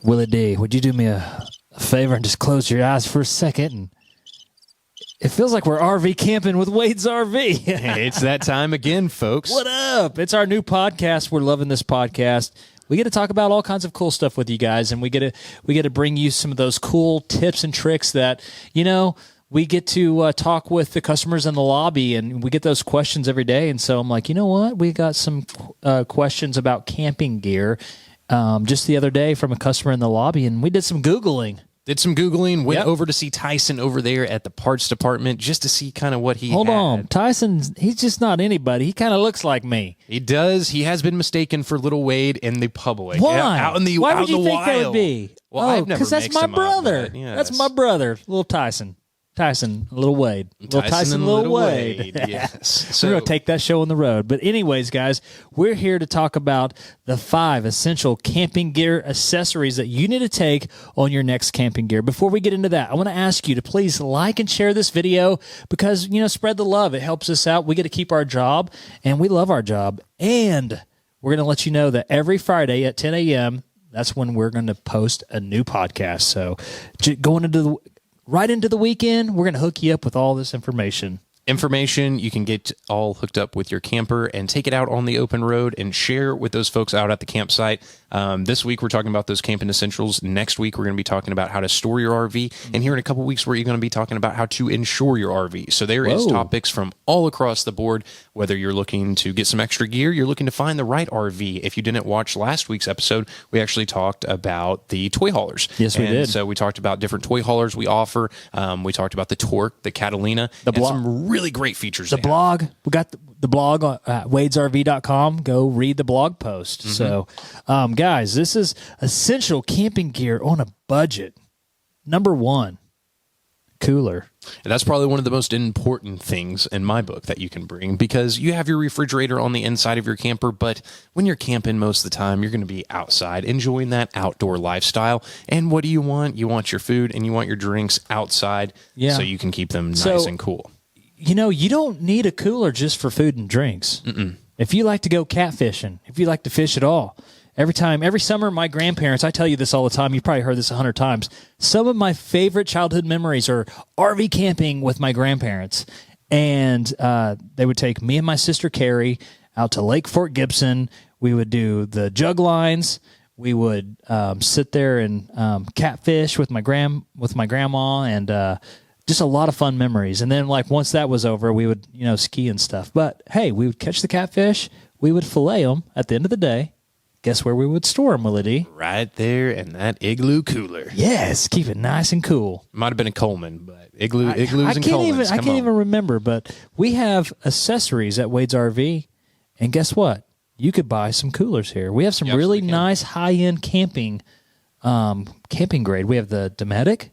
Willy D, would you do me a favor and just close your eyes for a second? And it feels like we're RV camping with Wade's RV. It's that time again, folks. What up? It's our new podcast. We're loving this podcast. We get to talk about all kinds of cool stuff with you guys, and we get to bring you some of those cool tips and tricks that, we get to talk with the customers in the lobby, and we get those questions every day. And so I'm like, you know what? We got some questions about camping gear just the other day from a customer in the lobby, and we did some Googling. Went over to see Tyson over there at the parts department just to see kind of what he Hold had. on. Tyson, he's just not anybody. He kind of looks like me. He does. He has been mistaken for little Wade in the public. Why? Out in the Why out would you in the think that wild. would be? Well, I've never because that's mixed my him up, brother. but yes. That's my brother, little Tyson. Tyson, little Wade. Little Tyson, and little Wade. Yes. So, we're going to take that show on the road. But anyways, guys, we're here to talk about the 5 essential camping gear accessories that you need to take on your next camping gear. Before we get into that, I want to ask you to please like and share this video because, spread the love. It helps us out. We get to keep our job, and we love our job. And we're going to let you know that every Friday at 10 a.m., that's when we're going to post a new podcast. So going into right into the weekend, we're going to hook you up with all this information. You can get all hooked up with your camper and take it out on the open road and share with those folks out at the campsite. This week, we're talking about those camping essentials. Next week, we're going to be talking about how to store your RV. And here in a couple weeks, we're going to be talking about how to insure your RV. So there is topics from all across the board, whether you're looking to get some extra gear, you're looking to find the right RV. If you didn't watch last week's episode, we actually talked about the toy haulers. Yes, we did. So we taled about different toy haulers we offer. We talked about the Torque, the Catalina, and some really great features. The blog, we got the blog on wadesrv.com. Go read the blog post. Mm-hmm. So, guys, this is essential camping gear on a budget. Number 1, cooler. And that's probably one of the most important things in my book that you can bring because you have your refrigerator on the inside of your camper, but when you're camping most of the time, you're going to be outside enjoying that outdoor lifestyle. And what do you want? You want your food and you want your drinks outside so you can keep them nice and cool. You don't need a cooler just for food and drinks. Mm-mm. If you like to go catfishing, if you like to fish at all, every summer, my grandparents, I tell you this all the time, you probably heard this 100 times, some of my favorite childhood memories are RV camping with my grandparents. And they would take me and my sister Carrie out to Lake Fort Gibson. We would do the jug lines. We would sit there and catfish with my grandma and just a lot of fun memories. And then once that was over, we would, ski and stuff. But hey, we would catch the catfish. We would fillet them at the end of the day. Guess where we would store them, Willy D? Right there in that igloo cooler. Yes, keep it nice and cool. Might have been a Coleman, but igloos and Colemans. I can't even remember, but we have accessories at Wade's RV. And guess what? You could buy some coolers here. We have some really nice high-end camping grade. We have the Dometic.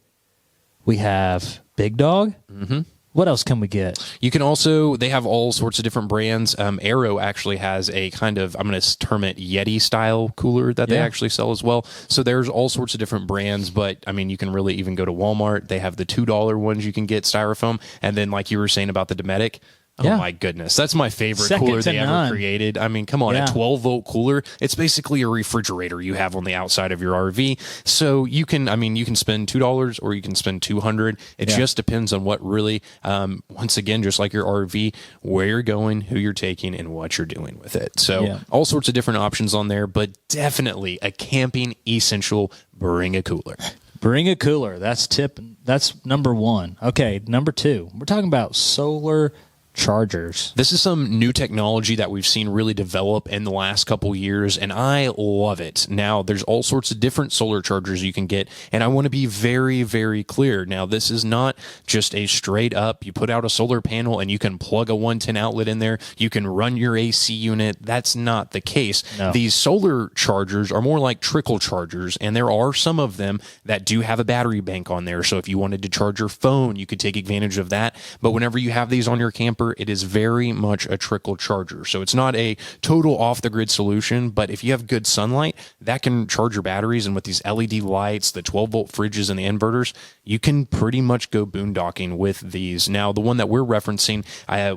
We have Big Dog. Mm-hmm. What else can we get? You can also, they have all sorts of different brands. Arrow actually has a kind of, I'm going to term it Yeti style cooler that they actually sell as well. So there's all sorts of different brands, but I mean, you can really even go to Walmart. They have the $2 ones you can get styrofoam. And then like you were saying about the Dometic, oh my goodness. That's my favorite cooler they ever created. I mean, come on, a 12-volt cooler. It's basically a refrigerator you have on the outside of your RV. So you can spend $2 or you can spend $200. It just depends on what really, once again, just like your RV, where you're going, who you're taking, and what you're doing with it. So all sorts of different options on there, but definitely a camping essential, bring a cooler. Bring a cooler. That's number 1. Okay, number 2. We're talking about solar chargers. This is some new technology that we've seen really develop in the last couple years, and I love it. Now, there's all sorts of different solar chargers you can get, and I want to be very, very clear. Now, this is not just a straight up, you put out a solar panel and you can plug a 110 outlet in there, you can run your AC unit. That's not the case. No. These solar chargers are more like trickle chargers, and there are some of them that do have a battery bank on there, so if you wanted to charge your phone, you could take advantage of that. But whenever you have these on your camper, camper, it is very much a trickle charger. So it's not a total off-the-grid solution, but if you have good sunlight, that can charge your batteries. And with these LED lights, the 12-volt fridges, and the inverters, you can pretty much go boondocking with these. Now, the one that we're referencing,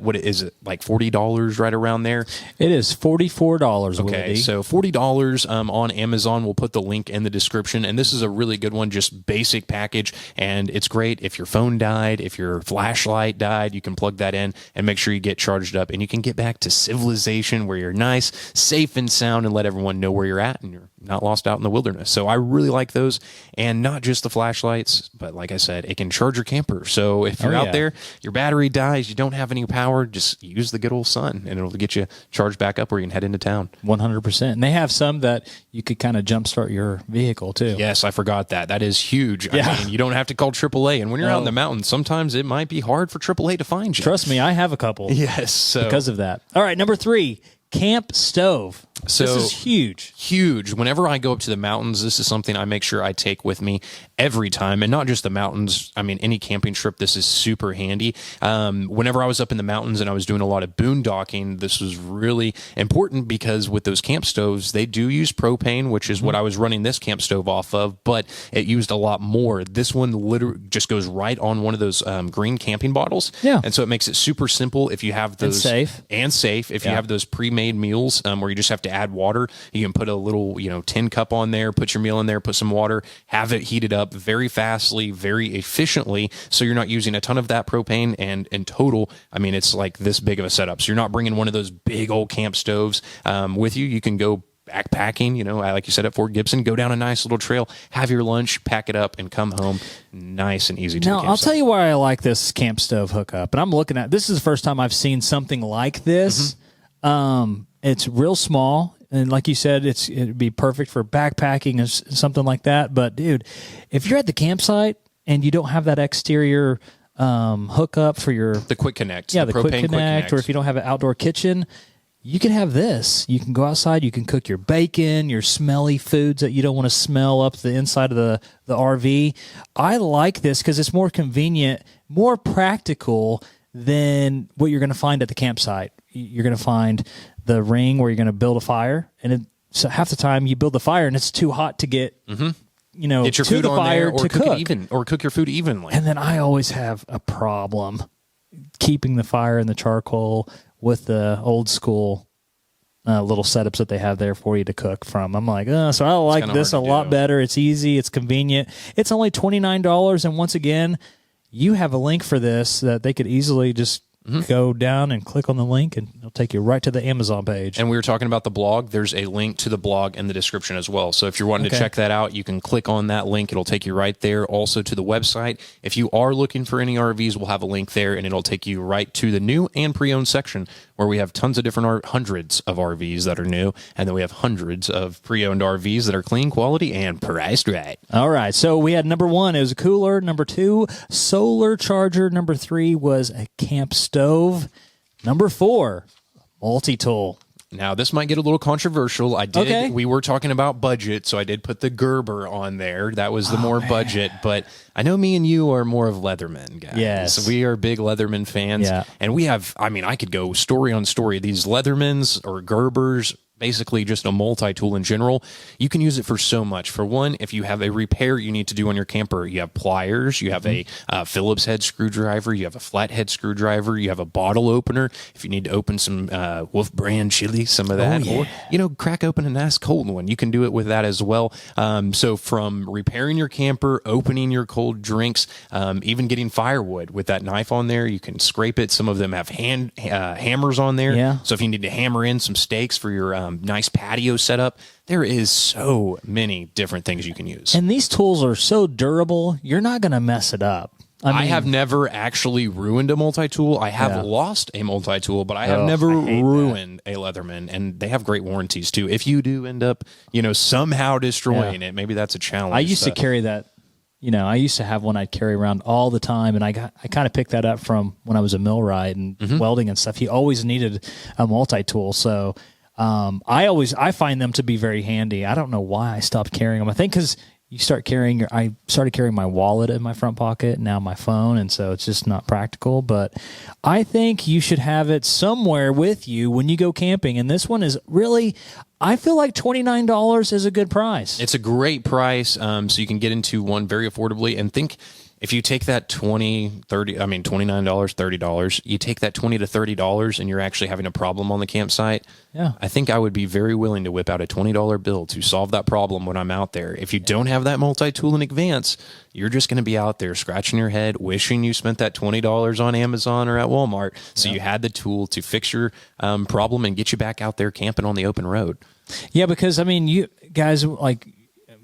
what is it, like $40 right around there? It is $44. Okay, Willy. so $40 on Amazon. We'll put the link in the description. And this is a really good one, just basic package. And it's great if your phone died, if your flashlight died, you can plug that in and make sure you get charged up. And you can get back to civilization where you're nice, safe, and sound, and let everyone know where you're at and you're not lost out in the wilderness. So I really like those. And not just the flashlights, but like I said, it can charge your camper. So if you're out there, your battery dies, you don't have any power, just use the good old sun and it'll get you charged back up where you can head into town. 100%. And they have some that you could kind of jumpstart your vehicle too. Yes, I forgot that. That is huge. Yeah. I mean, you don't have to call AAA. And when you're out in the mountains, sometimes it might be hard for AAA to find you. Trust me, I have a couple. Yes. So because of that. All right, number 3, camp stove. So this is huge. Huge. Whenever I go up to the mountains, this is something I make sure I take with me every time. And not just the mountains. I mean, any camping trip, this is super handy. Whenever I was up in the mountains and I was doing a lot of boondocking, this was really important because with those camp stoves, they do use propane, which is what I was running this camp stove off of, but it used a lot more. This one literally just goes right on one of those green camping bottles. Yeah. And so it makes it super simple if you have those. And safe. If you have those pre-made meals where you just have to add water, you can put a little, tin cup on there, put your meal in there, put some water, have it heated up very fastly, very efficiently. So you're not using a ton of that propane. And in total, I mean, it's like this big of a setup. So you're not bringing one of those big old camp stoves with you. You can go backpacking, like you said at Fort Gibson, go down a nice little trail, have your lunch, pack it up, and come home nice and easy to the Now, campsite. I'll tell you why I like this camp stove hookup. And I'm looking at this is the first time I've seen something like this. It's real small, and like you said, it'd be perfect for backpacking or something like that. But dude, if you're at the campsite and you don't have that exterior hookup for the quick connect, the quick propane connect, or if you don't have an outdoor kitchen, you can have this. You can go outside, you can cook your bacon, your smelly foods that you don't want to smell up the inside of the RV. I like this because it's more convenient, more practical than what you're going to find at the campsite. You're going to find the ring where you're going to build a fire, and so half the time you build the fire and it's too hot to get get your to food the on fire there, or to cook. or cook your food evenly. And then I always have a problem keeping the fire in the charcoal with the old school little setups that they have there for you to cook from. I'm like, so I like this a lot better. It's easy. It's convenient. It's only $29. And once again, you have a link for this that they could easily just go down and click on the link, and it'll take you right to the Amazon page. And we were talking about the blog. There's a link to the blog in the description as well. So if you're wanting to check that out, you can click on that link. It'll take you right there. Also to the website. If you are looking for any RVs, we'll have a link there, and it'll take you right to the new and pre-owned section where we have tons of different hundreds of RVs that are new, and then we have hundreds of pre-owned RVs that are clean, quality, and priced right. All right. So we had number 1, it was a cooler. Number 2, solar charger. Number 3 was a camp stove. Number 4, multi-tool. Now, this might get a little controversial. We were talking about budget, so I did put the Gerber on there. That was the more budget, but I know me and you are more of Leatherman guys. Yes. We are big Leatherman fans. Yeah. And we have, I could go story on story. These Leathermans or Gerbers, basically just a multi-tool in general, you can use it for so much. For one, if you have a repair you need to do on your camper, you have pliers, you have a Phillips head screwdriver, you have a flathead screwdriver, you have a bottle opener. If you need to open some Wolf brand chili, some of that, or crack open a nice cold one, you can do it with that as well. So from repairing your camper, opening your cold drinks, even getting firewood with that knife on there, you can scrape it. Some of them have hammers on there. Yeah. So if you need to hammer in some stakes for your nice patio setup, there is so many different things you can use. And these tools are so durable, you're not going to mess it up. I have never actually ruined a multi-tool. I have lost a multi-tool, but I have never ruined a Leatherman, and they have great warranties too. If you do end up, somehow destroying it, maybe that's a challenge. I used to carry that. I used to have one I'd carry around all the time, and I kind of picked that up from when I was a millwright and welding and stuff. You always needed a multi-tool, so I find them to be very handy. I don't know why I stopped carrying them. I think because you start carrying I started carrying my wallet in my front pocket, now my phone, and so it's just not practical. But I think you should have it somewhere with you when you go camping. And this one is really, I feel like $29 is a good price. It's a great price, so you can get into one very affordably. And think, if you take that $29, $30, you take that $20 to $30 and you're actually having a problem on the campsite, Yeah. I think I would be very willing to whip out a $20 bill to solve that problem when I'm out there. If you don't have that multi-tool in advance, you're just going to be out there scratching your head, wishing you spent that $20 on Amazon or at Walmart, so you had the tool to fix your problem and get you back out there camping on the open road. Yeah, because, I mean, you guys, like,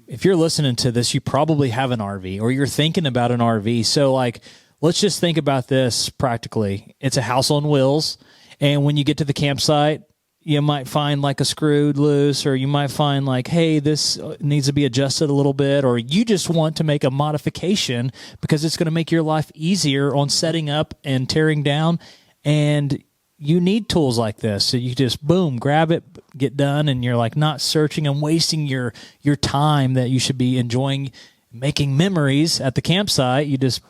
if you're listening to this, you probably have an RV or you're thinking about an RV. So, like, let's just think about this practically. It's a house on wheels, and when you get to the campsite, you might find like a screwed loose, or you might find like, hey, this needs to be adjusted a little bit, or you just want to make a modification because it's going to make your life easier on setting up and tearing down. And you need tools like this. So you just, boom, grab it, get done, and you're like not searching and wasting your time that you should be enjoying making memories at the campsite. You just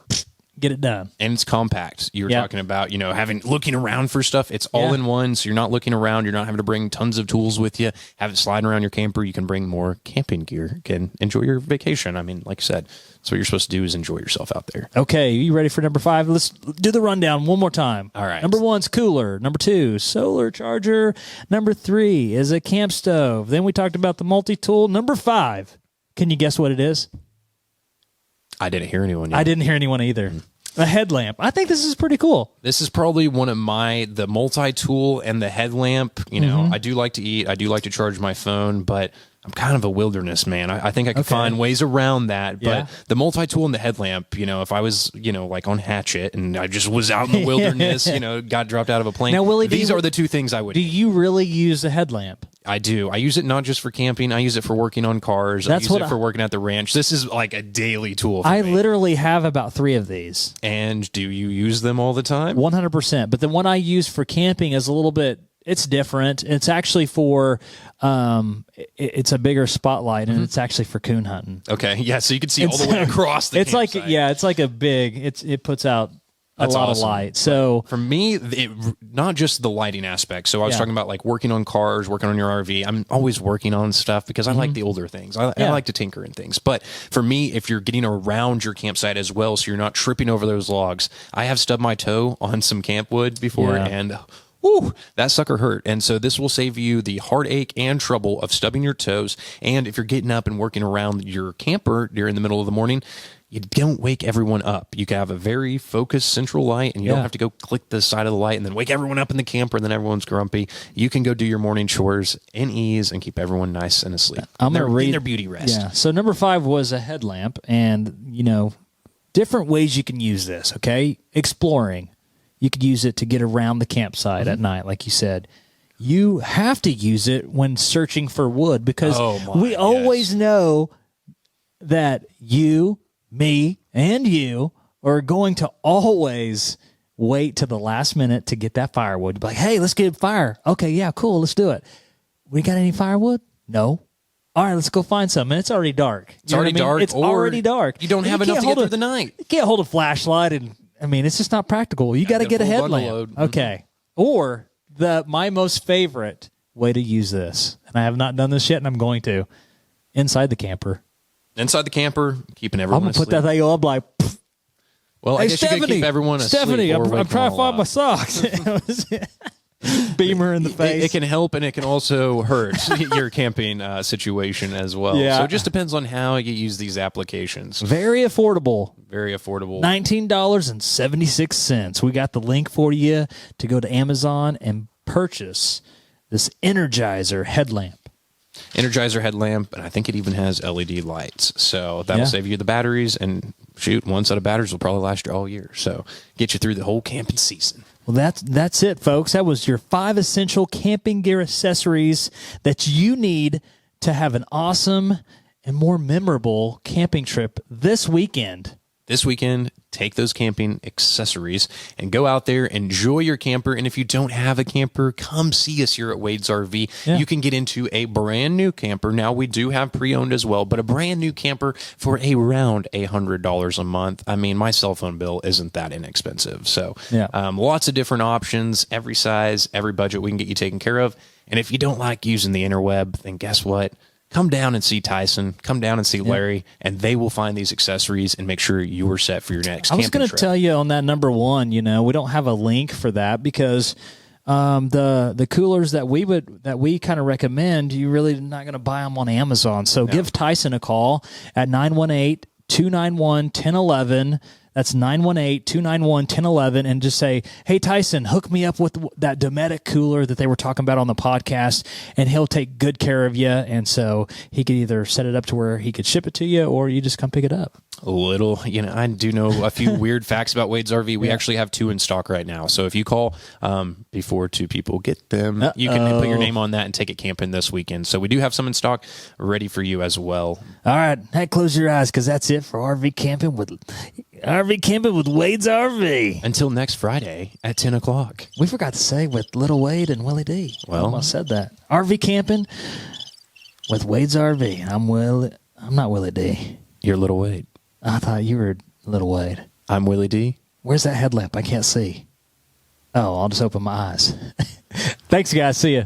get it done. And it's compact. You were talking about, looking around for stuff. It's all in one, so you're not looking around. You're not having to bring tons of tools with you. Have it sliding around your camper. You can bring more camping gear. You can enjoy your vacation. I mean, like I said, that's what you're supposed to do, is enjoy yourself out there. Okay, you ready for number 5? Let's do the rundown one more time. All right. Number 1's cooler. Number 2, solar charger. Number 3 is a camp stove. Then we talked about the multi-tool. Number 5, can you guess what it is? I didn't hear anyone yet. I didn't hear anyone either. A headlamp. I think this is pretty cool. This is probably one of the multi-tool and the headlamp. I do like to eat. I do like to charge my phone, but I'm kind of a wilderness man. I think I can find ways around that. But the multi-tool and the headlamp, if I was, like on Hatchet and I just was out in the wilderness, got dropped out of a plane. Now, Willy, these are the two things I would do. You really use a headlamp? I do. I use it not just for camping. I use it for working on cars. I use it for working at the ranch. This is like a daily tool for me. Literally have about 3 of these. And do you use them all the time? 100%. But the one I use for camping is a little bit, it's different. It's actually for, it's a bigger spotlight, and it's actually for coon hunting. Okay. Yeah. So you can see all the way across the campsite. It's like a big, it puts out a lot of light. So for me, not just the lighting aspect. So I was talking about like working on cars, working on your RV. I'm always working on stuff because I like the older things. I like to tinker in things. But for me, if you're getting around your campsite as well, so you're not tripping over those logs, I have stubbed my toe on some camp wood before, and whew, that sucker hurt. And so this will save you the heartache and trouble of stubbing your toes. And if you're getting up and working around your camper during the middle of the morning, you don't wake everyone up. You can have a very focused central light, and you don't have to go click the side of the light and then wake everyone up in the camper, and then everyone's grumpy. You can go do your morning chores in ease and keep everyone nice and asleep. I'm going to read their beauty rest. Yeah. So number 5 was a headlamp, and different ways you can use this. Okay, exploring. You could use it to get around the campsite at night, like you said. You have to use it when searching for wood, because we always know that you, me, and you are going to always wait to the last minute to get that firewood. You'd be like, hey, let's get fire. Okay, yeah, cool, let's do it. We got any firewood? No. All right, let's go find some. And it's already dark. It's already dark. It's already dark. You don't have enough to get through the night. You can't hold a flashlight, and it's just not practical. You got to get a headlamp. Okay. Or my most favorite way to use this, and I have not done this yet, and I'm going to, inside the camper. Inside the camper, keeping everyone I'm going to put that thing up like, pfft. Well, I guess you could keep everyone asleep. Stephanie, I'm trying to find my socks. Beamer in the face. It can help, and it can also hurt your camping situation as well. Yeah. So it just depends on how you use these applications. Very affordable. Very affordable. $19.76. We got the link for you to go to Amazon and purchase this Energizer headlamp. Energizer headlamp, and I think it even has LED lights. So that'll save you the batteries, and one set of batteries will probably last you all year. So get you through the whole camping season. Well, that's it, folks. That was your 5 essential camping gear accessories that you need to have an awesome and more memorable camping trip this weekend. This weekend, take those camping accessories and go out there, enjoy your camper. And if you don't have a camper, come see us here at Wade's RV. Yeah. You can get into a brand new camper. Now, we do have pre-owned as well, but a brand new camper for around $100 a month. I mean, my cell phone bill isn't that inexpensive. So lots of different options, every size, every budget, we can get you taken care of. And if you don't like using the interweb, then guess what? Come down and see Tyson, come down and see Larry, and they will find these accessories and make sure you are set for your next camping trip. I was going to tell you on that number one, we don't have a link for that because the coolers that we kind of recommend, you really not going to buy them on Amazon. So give Tyson a call at 918-291-1011. That's 918-291-1011, and just say, hey, Tyson, hook me up with that Dometic cooler that they were talking about on the podcast, and he'll take good care of you. And so he could either set it up to where he could ship it to you, or you just come pick it up. I do know a few weird facts about Wade's RV. We actually have 2 in stock right now. So if you call before 2 people get them, you can put your name on that and take it camping this weekend. So we do have some in stock ready for you as well. All right. Hey, close your eyes, because that's it for RV Camping with Wade's RV. Until next Friday at 10 o'clock. We forgot to say with Little Wade and Willie D. Well, I almost said that. RV Camping with Wade's RV. I'm not Willie D. You're Little Wade. I thought you were Little Wade. I'm Willie D. Where's that headlamp? I can't see. Oh, I'll just open my eyes. Thanks, guys. See ya.